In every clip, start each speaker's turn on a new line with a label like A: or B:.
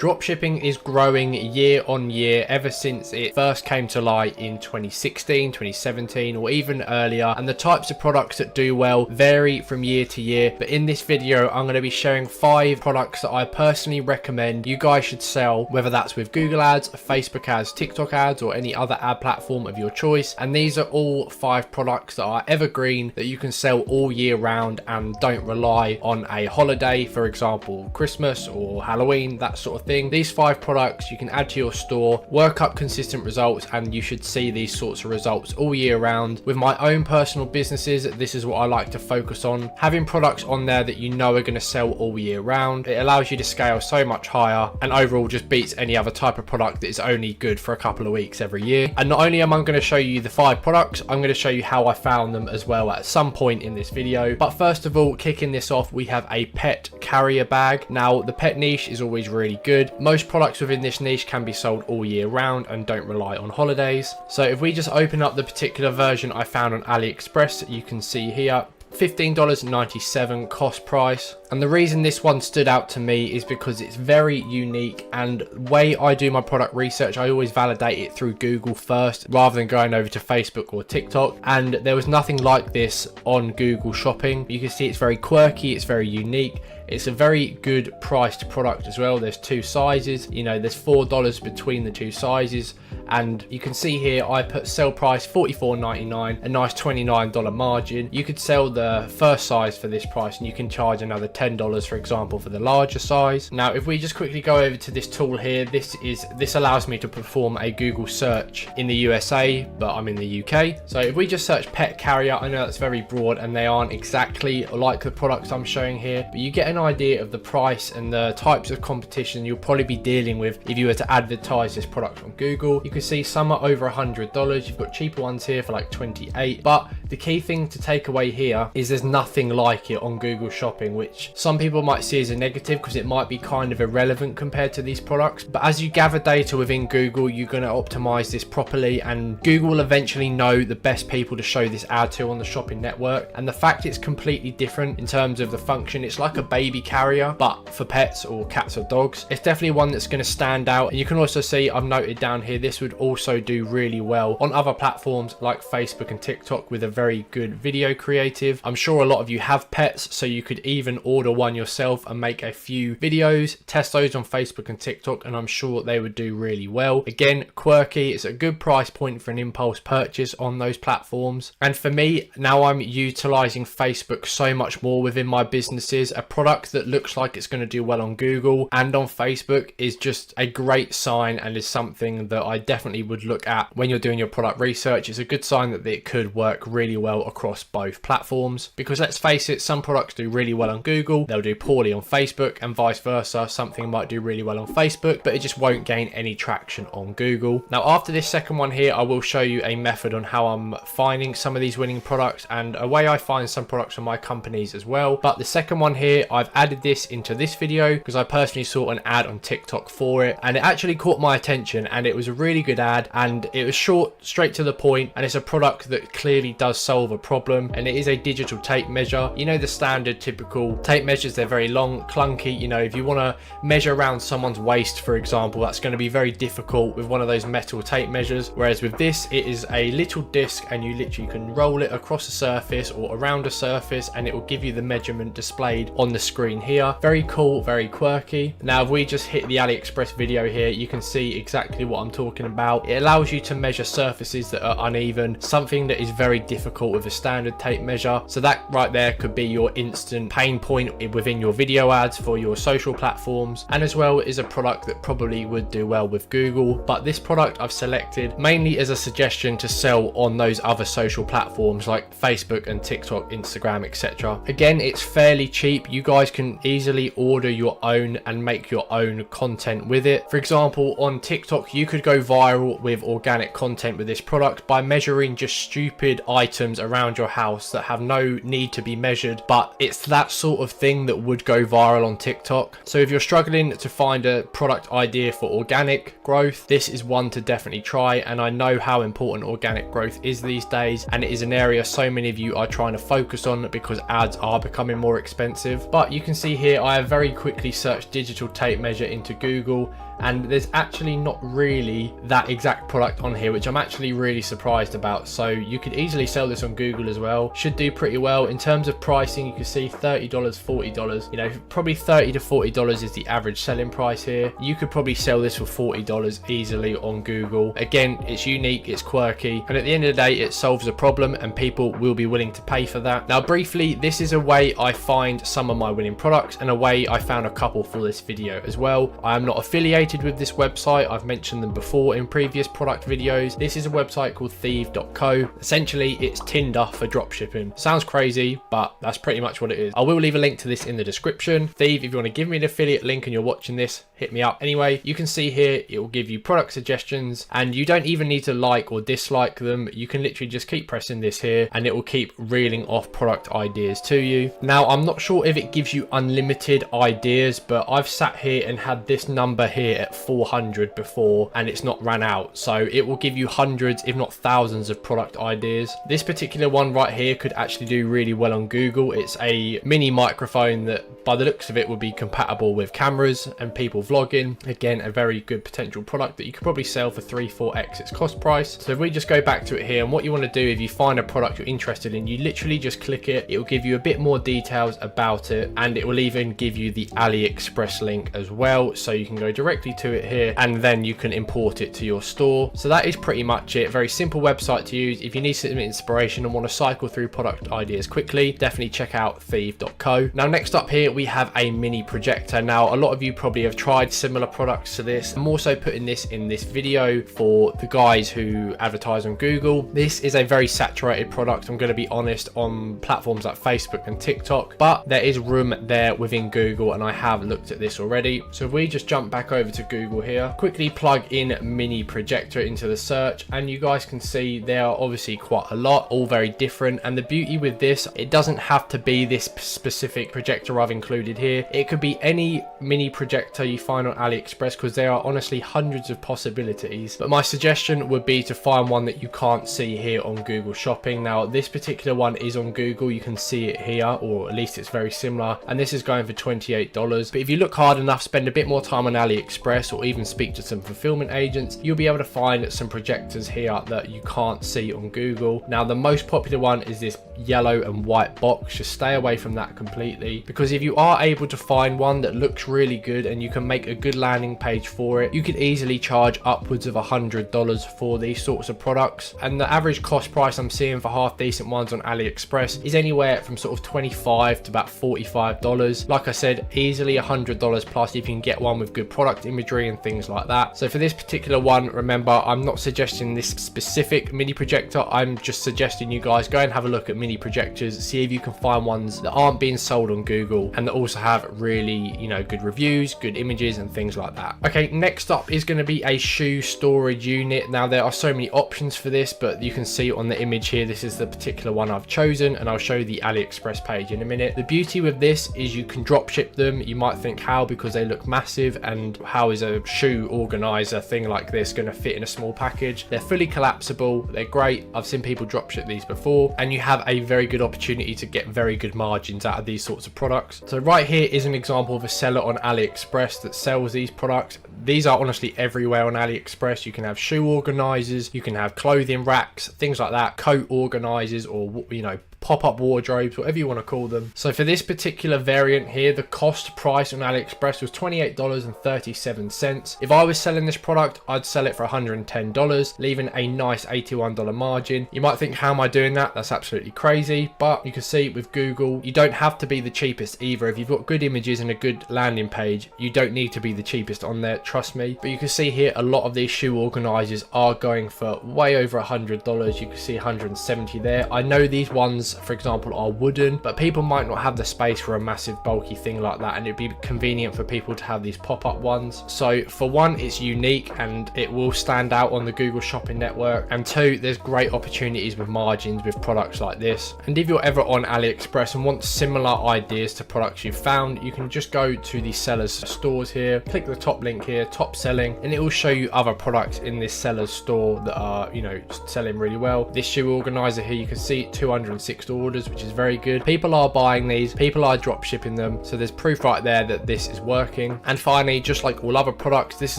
A: Dropshipping is growing year on year ever since it first came to light in 2016, 2017, or even earlier, and the types of products that do well vary from year to year. But in this video, I'm going to be sharing 5 products that I personally recommend you guys should sell, whether that's with Google ads, Facebook ads, TikTok ads, or any other ad platform of your choice. And these are all 5 products that are evergreen that you can sell all year round and don't rely on a holiday, for example Christmas or Halloween, that sort of thing. These 5 products you can add to your store, work up consistent results, and you should see these sorts of results all year round. With my own personal businesses, this is what I like to focus on, having products on there that you know are going to sell all year round. It allows you to scale so much higher and overall just beats any other type of product that is only good for a couple of weeks every year. And not only am I going to show you the 5 products, I'm going to show you how I found them as well at some point in this video. But first of all, kicking this off, we have a pet carrier bag. Now the pet niche is always really good. Most products within this niche can be sold all year round and don't rely on holidays. So if we just open up the particular version I found on AliExpress, you can see here $15.97 cost price. And the reason this one stood out to me is because it's very unique, and the way I do my product research, I always validate it through Google first rather than going over to Facebook or TikTok, and there was nothing like this on Google Shopping. You can see it's very quirky, it's very unique. It's a very good priced product as well. There's 2 sizes, you know, there's $4 between the 2 sizes, and you can see here I put sell price $44.99, a nice $29 margin. You could sell the first size for this price and you can charge another $10, for example, for the larger size. Now if we just quickly go over to this tool here, this allows me to perform a Google search in the USA, but I'm in the UK. So if we just search pet carrier, I know that's very broad and they aren't exactly like the products I'm showing here, but you get an idea of the price and the types of competition you'll probably be dealing with if you were to advertise this product on Google. You can see some are over $100. You've got cheaper ones here for like 28, but the key thing to take away here is there's nothing like it on Google Shopping, which some people might see as a negative because it might be kind of irrelevant compared to these products. But as you gather data within Google, you're going to optimize this properly, and Google will eventually know the best people to show this ad to on the shopping network. And the fact it's completely different in terms of the function, it's like a baby carrier but for pets or cats or dogs. It's definitely one that's going to stand out. And you can also see I've noted down here this would also do really well on other platforms like Facebook and TikTok with a very good video creative. I'm sure a lot of you have pets, so you could even order one yourself and make a few videos, test those on Facebook and TikTok, and I'm sure they would do really well. Again, quirky, it's a good price point for an impulse purchase on those platforms. And for me, now I'm utilizing Facebook so much more within my businesses. A product that looks like it's going to do well on Google and on Facebook is just a great sign, and is something that I definitely would look at when you're doing your product research. It's a good sign that it could work really well across both platforms, because let's face it, some products do really well on Google, they'll do poorly on Facebook, and vice versa. Something might do really well on Facebook but it just won't gain any traction on Google. Now after this second one here, I will show you a method on how I'm finding some of these winning products and a way I find some products for my companies as well. But the second one here, I've added this into this video because I personally saw an ad on TikTok for it, and it actually caught my attention, and it was a really good ad, and it was short, straight to the point, and it's a product that clearly does solve a problem. And it is a digital tape measure. You know, the standard typical tape measures, they're very long, clunky. You know, if you want to measure around someone's waist, for example, that's going to be very difficult with one of those metal tape measures, whereas with this, it is a little disc and you literally can roll it across a surface or around a surface and it will give you the measurement displayed on the screen here. Very cool, very quirky. Now if we just hit the AliExpress video here, you can see exactly what I'm talking about. It allows you to measure surfaces that are uneven, something that is very difficult with a standard tape measure. So that right there could be your instant pain point within your video ads for your social platforms, and as well is a product that probably would do well with Google. But this product I've selected mainly as a suggestion to sell on those other social platforms like Facebook and TikTok, Instagram, etc. Again, it's fairly cheap. You guys can easily order your own and make your own content with it. For example, on TikTok you could go viral viral with organic content with this product by measuring just stupid items around your house that have no need to be measured, but it's that sort of thing that would go viral on TikTok. So if you're struggling to find a product idea for organic growth, this is one to definitely try. And I know how important organic growth is these days, and it is an area so many of you are trying to focus on because ads are becoming more expensive. But you can see here I have very quickly searched digital tape measure into Google, and there's actually not really that exact product on here, which I'm actually really surprised about. So you could easily sell this on Google as well. Should do pretty well. In terms of pricing, you can see $30, $40, you know, probably $30 to $40 is the average selling price here. You could probably sell this for $40 easily on Google. Again, it's unique, it's quirky, and at the end of the day, it solves a problem and people will be willing to pay for that. Now, briefly, this is a way I find some of my winning products and a way I found a couple for this video as well. I am not affiliated with this website. I've mentioned them before in previous product videos. This is a website called thieve.co. Essentially, it's Tinder for dropshipping. Sounds crazy, but that's pretty much what it is. I will leave a link to this in the description. Thieve, if you want to give me an affiliate link and you're watching this, hit me up. Anyway, you can see here, it will give you product suggestions, and you don't even need to like or dislike them. You can literally just keep pressing this here and it will keep reeling off product ideas to you. Now, I'm not sure if it gives you unlimited ideas, but I've sat here and had this number here at 400 before and it's not ran out. So it will give you hundreds, if not thousands of product ideas. This particular one right here could actually do really well on Google. It's a mini microphone that by the looks of it would be compatible with cameras and people vlogging. Again, a very good potential product that you could probably sell for 3-4x its cost price. So if we just go back to it here, and what you want to do if you find a product you're interested in, you literally just click it. It will give you a bit more details about it, and it will even give you the AliExpress link as well, so you can go directly to it here and then you can import it to your store. So that is pretty much it. Very simple website to use. If you need some inspiration and want to cycle through product ideas quickly, definitely check out thieve.co. Now, next up here we have a mini projector. Now, a lot of you probably have tried similar products to this. I'm also putting this in this video for the guys who advertise on Google. This is a very saturated product, I'm going to be honest, on platforms like Facebook and TikTok, but there is room there within Google, and I have looked at this already. So if we just jump back over to Google here, quickly plug in mini projector into the search, and you guys can see there are obviously quite a lot, all very different. And the beauty with this, it doesn't have to be this specific projector I've included here. It could be any mini projector you find on AliExpress, because there are honestly hundreds of possibilities. But my suggestion would be to find one that you can't see here on Google Shopping. Now, this particular one is on Google, you can see it here, or at least it's very similar, and this is going for $28. But if you look hard enough, spend a bit more time on AliExpress, or even speak to some fulfillment agents, you'll be able to find some projectors here that you can't see on Google. Now, the most popular one is this yellow and white box. Just stay away from that completely, because if you are able to find one that looks really good and you can make a good landing page for it, you could easily charge upwards of $100 for these sorts of products. And the average cost price I'm seeing for half decent ones on AliExpress is anywhere from sort of $25 to about $45. Like I said, easily $100 plus if you can get one with good product imagery and things like that. So for this particular one, remember, I'm not suggesting this specific mini projector. I'm just suggesting you guys go and have a look at mini projectors, see if you can find ones that aren't being sold on Google and that also have really, you know, good reviews, good images and things like that. Okay, next up is going to be a shoe storage unit. Now, there are so many options for this, but you can see on the image here, this is the particular one I've chosen, and I'll show you the AliExpress page in a minute. The beauty with this is you can drop ship them. You might think, how? Because they look massive, and how is a shoe organizer thing like this going to fit in a small package? They're fully collapsible, they're great. I've seen people drop ship these before, and you have a very good opportunity to get very good margins out of these sorts of products. So right here is an example of a seller on AliExpress that sells these products. These are honestly everywhere on AliExpress. You can have shoe organizers, you can have clothing racks, things like that, coat organizers, or, you know, pop-up wardrobes, whatever you want to call them. So for this particular variant here, the cost price on AliExpress was $28.37. If I was selling this product, I'd sell it for $110, leaving a nice $81 margin. You might think, how am I doing that? That's absolutely crazy. But you can see with Google, you don't have to be the cheapest either. If you've got good images and a good landing page, you don't need to be the cheapest on there, trust me. But you can see here, a lot of these shoe organizers are going for way over $100. You can see 170 there. I know these ones others, for example, are wooden, but people might not have the space for a massive bulky thing like that, and it'd be convenient for people to have these pop-up ones. So for one, it's unique and it will stand out on the Google Shopping Network, and two, there's great opportunities with margins with products like this. And if you're ever on AliExpress and want similar ideas to products you've found, you can just go to the seller's stores here, click the top link here, top selling, and it will show you other products in this seller's store that are, you know, selling really well. This shoe organizer here, you can see 206 orders, which is very good. People are buying these, people are drop shipping them, so there's proof right there that this is working. And finally, just like all other products, this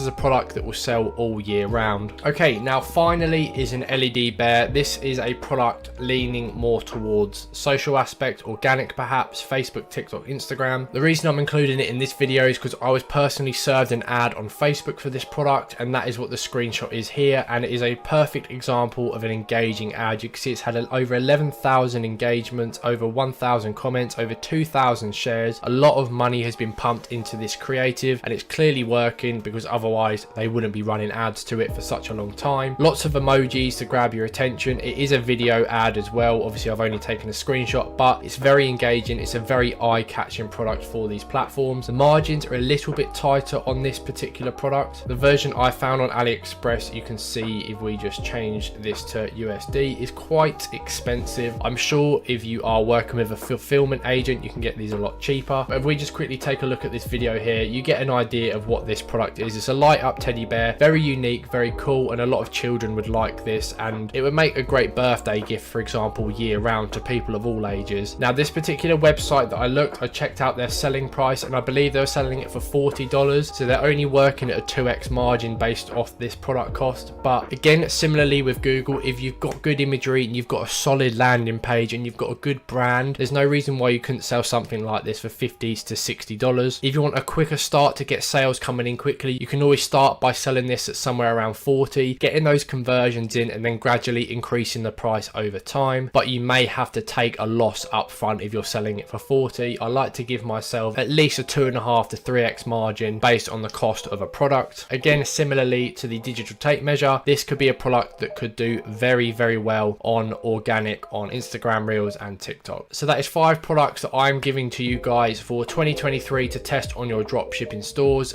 A: is a product that will sell all year round. Okay, now finally is an LED bear. This is a product leaning more towards social aspect, organic perhaps, Facebook, TikTok, Instagram. The reason I'm including it in this video is because I was personally served an ad on Facebook for this product, and that is what the screenshot is here, and it is a perfect example of an engaging ad. You can see it's had over 11,000 engagements, over 1,000 comments, over 2,000 shares. A lot of money has been pumped into this creative, and it's clearly working, because otherwise they wouldn't be running ads to it for such a long time. Lots of emojis to grab your attention. It is a video ad as well. Obviously I've only taken a screenshot, but it's very engaging. It's a very eye-catching product for these platforms. The margins are a little bit tighter on this particular product. The version I found on AliExpress, you can see if we just change this to USD, is quite expensive. I'm sure if you are working with a fulfillment agent, you can get these a lot cheaper. But if we just quickly take a look at this video here, you get an idea of what this product is. It's a light up teddy bear, very unique, very cool, and a lot of children would like this, and it would make a great birthday gift, for example, year round to people of all ages. Now this particular website that I checked out their selling price, and I believe they were selling it for $40, so they're only working at a 2x margin based off this product cost. But again, similarly with Google, if you've got good imagery and you've got a solid landing page and you've got a good brand, there's no reason why you couldn't sell something like this for $50 to $60. If you want a quicker start to get sales coming in quickly, you can always start by selling this at somewhere around 40, getting those conversions in, and then gradually increasing the price over time. But you may have to take a loss up front if you're selling it for 40. I like to give myself at least a 2.5 to 3x margin based on the cost of a product. Again, similarly to the digital tape measure, this could be a product that could do very, very well on organic, on Instagram Reels and TikTok. So that is 5 products that I'm giving to you guys for 2023 to test on your drop shipping stores.